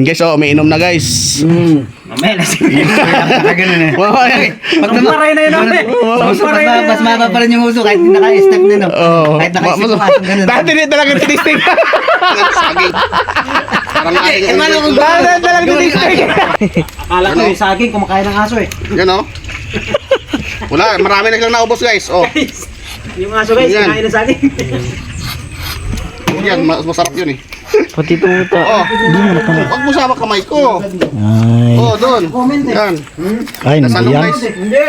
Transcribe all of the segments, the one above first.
Guys, oh, umiinom na guys. Mamaya na siya. Ganun eh. Pag Maray na yun namin. Mas maba pa rin yung uso kahit naka-step na no. Kahit naka-step pa ganun. Dahil hindi talaga tinisting. Saging. Parang aking ulo. Dahil talaga tinisting. Akala ko yung saging kumakain ng aso eh. Yan oh. Wala, marami na silang naubos guys. Oh. Yung aso guys, Yan. kinain ng saging. Yan, masarap yun eh. Pati tuta. Oh. Huwag mo sama kamay ko. Ay. Oh, doon. Yan. Ay, Nasalo nabiyan. guys. Hindi.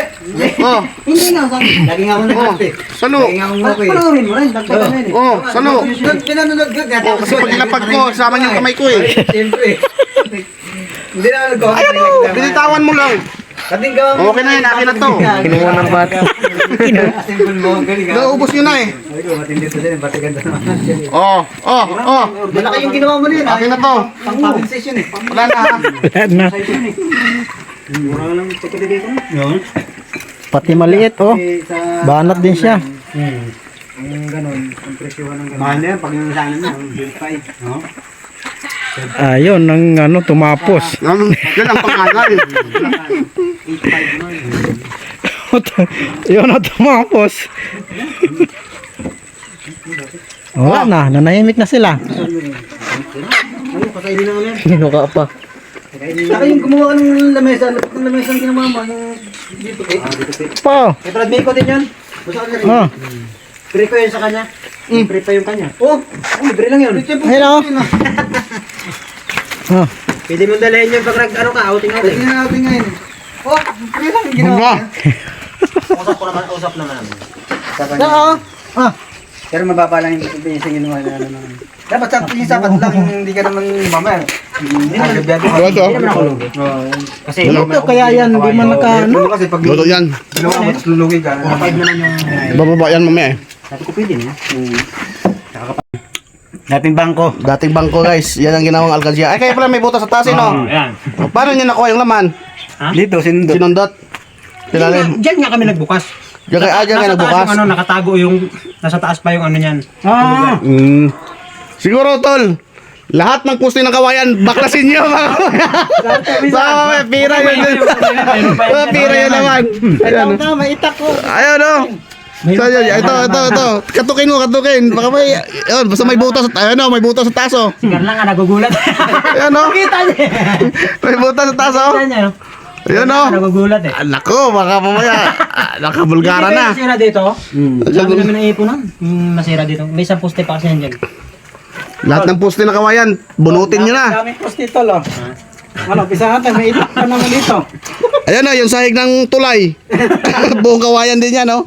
Oh. Hindi nga saging. Lagi nga ako Oh. nag-cut eh. Salo. Lagi nga akong okay. Panurin mo rin, dagdagan mo yun eh. Oh, salo. Pinanonood ka. Oh, kasi pag ilapag ko, sama niyo yung kamay ko eh. Siyempre. Hindi na nag-comment. Ayaw mo. Binitawan mo lang. Kating gawa Okay na yun, akin na to. Kinuha ng bata. Simple mo, galing ha. Naubos nyo na eh. Ay ko, matindi to din, batigan na naman. Oh, oh, oh. Malaki yung ginawa mo rin. Akin na to. Pang public session eh. Wala na ha. Na. Session eh. Mura lang check dito. Yun. Pati maliit, oh. Banat din siya. Ang ganun, ang presyo ng ganun. Mahal na yan, pag yung sa akin na, bill 5. No? Ayun, ang ano, tumapos. Yan ang pangalan. 8.5 mo. Yun ang tumapos. Wala na, nanahimik na sila. Ano, kakainin na ulit. Kinuha pa. Saka yung gumawa ng lamesa, lapit ng lamesa ang ginawa mo, yung dito eh. Dito eh. Pa. Kay Brad May ko din yun. Basta ka rin. Ah. Free ko yun sa kanya. Free pa yung kanya. Oh, libre lang yun. Hello. Ah. Pwede mong dalhin yung pag ano ka, outing-outing. Pwede na outing ngayon. Oh, free lang yung ginawa. Usap naman namin. Oo. Ah. Pero mababa lang yung sa ginawa na ano naman. Dapat sapat lang, hindi ka naman mamaya. Hindi naman ako lugi. Kasi Luto kaya yan, di man naka ano. Kasi pag Luto yan. ginawa mo, tapos lulugi ka. 5 naman yung... Bababa yan mamaya eh. Sabi ko pwede na. Dating bangko. Dating bangko guys. Yan ang ginawang alkansya. Ay kaya pala may butas sa taas eh no? Ayan. Paano niya nakuha yung laman? Dito, sinundot. Sinundot. Pinalin. Diyan nga kami nagbukas. Diyan kaya Nasa taas nagbukas. yung ano, nakatago yung... Nasa taas pa yung ano niyan. Siguro tol. Lahat ng puste ng kawayan, baklasin niyo mga kawayan. Sa pira yun. Sa pira yun naman. Ayan. May itak ko. Ayun no. So, yun, ito. Katukin mo, katukin. Baka may, yun, basta may butas. Ayun no, may butas sa taso. Sigar lang nga, nagugulat. Ayun no. Kita niya. May butas sa taso. Kita niya. Ayun no. Nagugulat eh. Nako, baka mamaya. Nakabulgara na. Masira dito. Sabi namin ng ipunan. Masira dito. May isang poste pa kasi yan dyan. Lahat ng puste ng kawayan, bunutin nyo na. Daming poste ito lo. Ano, pisa natin. May itak pa naman dito. Ayan o, yung sahig ng tulay. Buong kawayan din yan, no?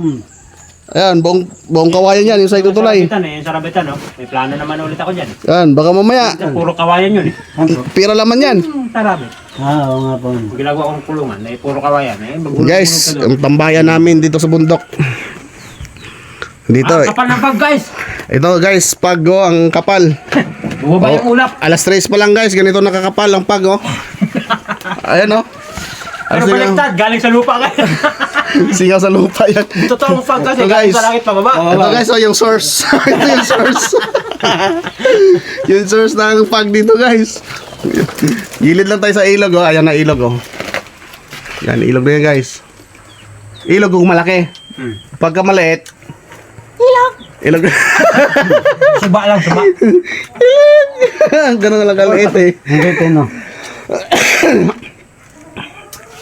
Ayan, buong kawayan yan, yung sahig ng tulay. Yung sarabitan, no? May plano naman ulit ako dyan. Ayan, baka mamaya, Puro kawayan yun eh. pira laman yan. Sarabit. Oo nga po. Pag ginagawa kong kulungan, eh, puro kawayan. Eh, Guys, ang tambayan namin dito sa bundok. Dito, kapal ng pag guys. ito guys, pag ang kapal. Bumaba yung ulap. Alas 3 pa lang guys, ganito nakakapal ang pag Ayan o. Pero baliktad, galing sa lupa kayo. Singaw sa lupa yan. Totoong pag kasi, Ito, galing guys. sa langit pababa. Ito guys, yung source. Ito yung source. Yung source ng pag dito guys. Gilid lang tayo sa ilog oh. Ayan na ilog oh. Yan, ilog na yan guys. Ilog kung malaki. Pagka maliit, ilog. Suba lang, suba. Ganun na lang kaliit eh. Ang no.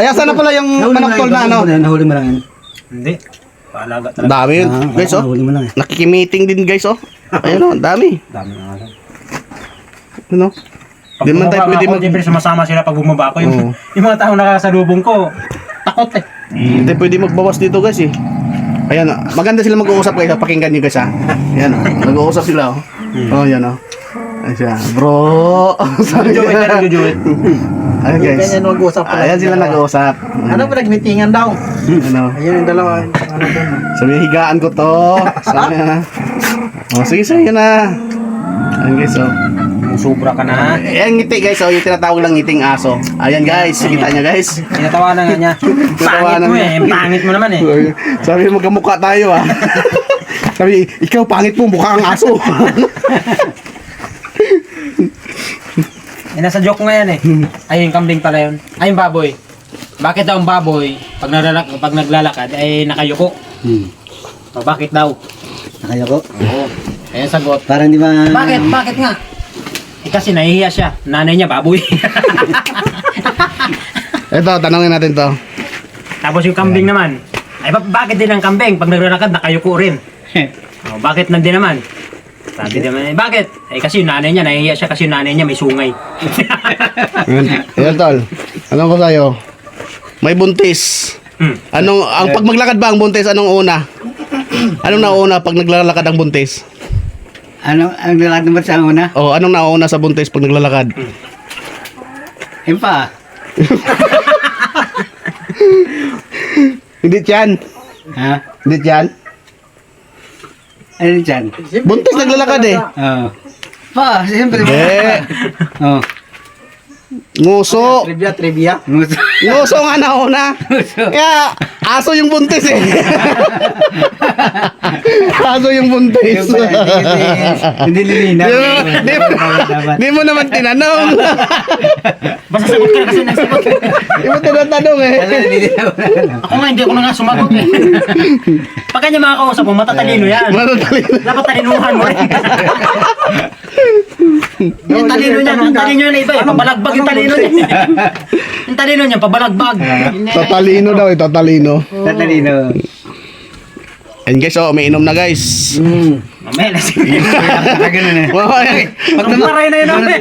Ay, asan na pala yung manok tol na ano? Nahuli mo lang yan. Hindi. Paalaga talaga. Dami yun guys oh. Nahuli mo lang eh. Nakikimiting din guys oh. Ayun oh, dami. Dami na nga. Ano? Pag Di man tayo pwede bumaba ako, siyempre sumasama sila pag bumaba ako. Yung mga taong nakasalubong ko, takot eh. Hindi pwede magbawas dito guys eh. Ayan, maganda sila mag-uusap guys. Pakinggan nyo guys ha. Ayan, mag-uusap sila oh. Oh, yan oh. Ayan siya. Bro. Sabi Jujuit na jujuit. Ayan guys. Ganyan mag-uusap pala. Ayan sila nag-uusap. Ano pa nagmitingan daw? Ano? Ayun yung dalawa. Ano doon? Sabi higaan ko to. Sabi na. Oh, sige sige na. Ayan guys oh. Sobra ka na. Ayan ngiti guys oh. Yung tinatawag lang ngiting aso. Ayan guys. Kita nyo guys. Tinatawanan nga niya. Pangit mo eh. Pangit mo naman eh. Sabi magkamukha tayo ah. Sabi, ikaw pangit mo, mukha kang aso. nasa joke nga yan eh. Ay, yung kambing pala yun. Ay, yung baboy. Bakit daw ang baboy, pag naglalakad, ay nakayuko? O, bakit daw? Nakayoko. Oo. Ayan sagot. Para hindi ma... Bakit? Bakit nga? Eh, kasi nahihiya siya. Nanay niya, baboy. Ito, tanongin natin to. Tapos yung kambing naman. Ay, bakit din ang kambing? Pag naglalakad, nakayuko rin. O, bakit nandun naman? Sabi naman, bakit? Eh, kasi yung nanay niya, nahihiya siya kasi yung nanay niya may sungay. Ayan, tol. Anong ko sa'yo? May buntis. Ang pag maglakad ba ang buntis, anong una? Anong nauna pag naglalakad ang buntis? Ano, ang lalakad naman sa una? O, anong nauna sa buntis pag naglalakad? Yung pa. Hindi tiyan. Ha? Hindi tiyan. Ano dyan? Buntis naglalakad eh. Oo. Pa, siyempre. Hindi. Oo. Nguso. Trivia. Nguso. Nguso nga nauna. Kaya, aso yung buntis eh. Aso yung buntis. Yung pala, hindi lilinaw. Di mo naman tinanong. Basta sagot ka na kasi nagsagot. Di mo tinatanong eh. Ako nga, hindi ako na nga sumagot eh. Pag kanya mga kausap mo, matatalino yan. Matatalino. Dapat talinuhan mo rin. Yung talino niya, ang talino niya na iba eh. Pabalagbag yung talino niya. Yung talino niya, pabalagbag. Tatalino daw eh, tatalino. Tatalino. And guys, oh, may inom na guys. Mamaya na sige. Ganun eh. Pag namaray na yun namin.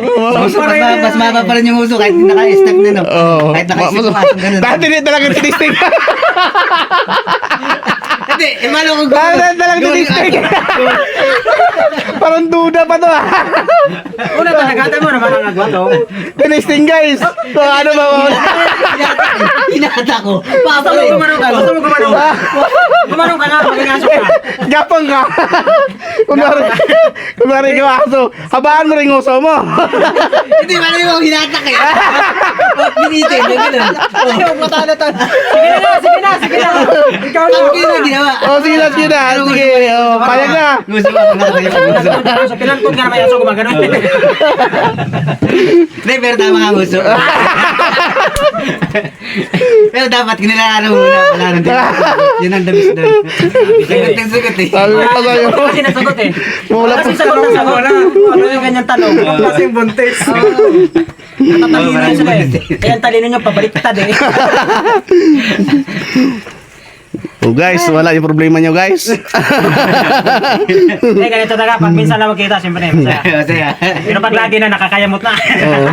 Mas mapa pa rin yung uso kahit naka-step na no. Oo. Kahit naka-step ganun. Dati din talaga tinisting. Hindi, imano kung Dati talaga tinisting. Parang duda pa to ah. Una talaga, mo naman ang agwa to. Tinisting guys. So ano ba? Hinata ko. Basta mo gumanong ka. Basta mo gumanong. Gumanong ka nga, mag-ingaso ka. Gapang ka. Kunwari ka aso. Habaan mo rin yung uso mo. Hindi, mali mo, hinata kayo. Binitin, ganun. Ayaw, matalo to. Sige na. Ikaw na. Ang ginawa, ginawa. O sige na. Sige. O, payag na. Gusto mo ako nakatayo. Sa pinantog ka na may aso gumagano. Hindi, pero tama nga gusto. Pero dapat kinilaan mo muna pala ng yun ang dabis doon. Sagot ng sagot eh. Sabi ko sa'yo. Kasi nasagot eh. Wala Kasi pa. sagot na sagot. Ano yung ganyan tanong? Kasing buntis. Natatalino yun sila eh. Kaya ang talino niya pabaliktad eh. Oh guys, wala yung problema nyo guys. Eh, ganito talaga. Pag minsan lang magkita, siyempre masaya. Masaya. Pero pag lagi na, nakakayamot na. Oo.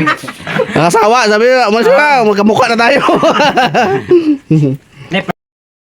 Nakasawa, sabi mo, umalis ka, magkamukha na tayo.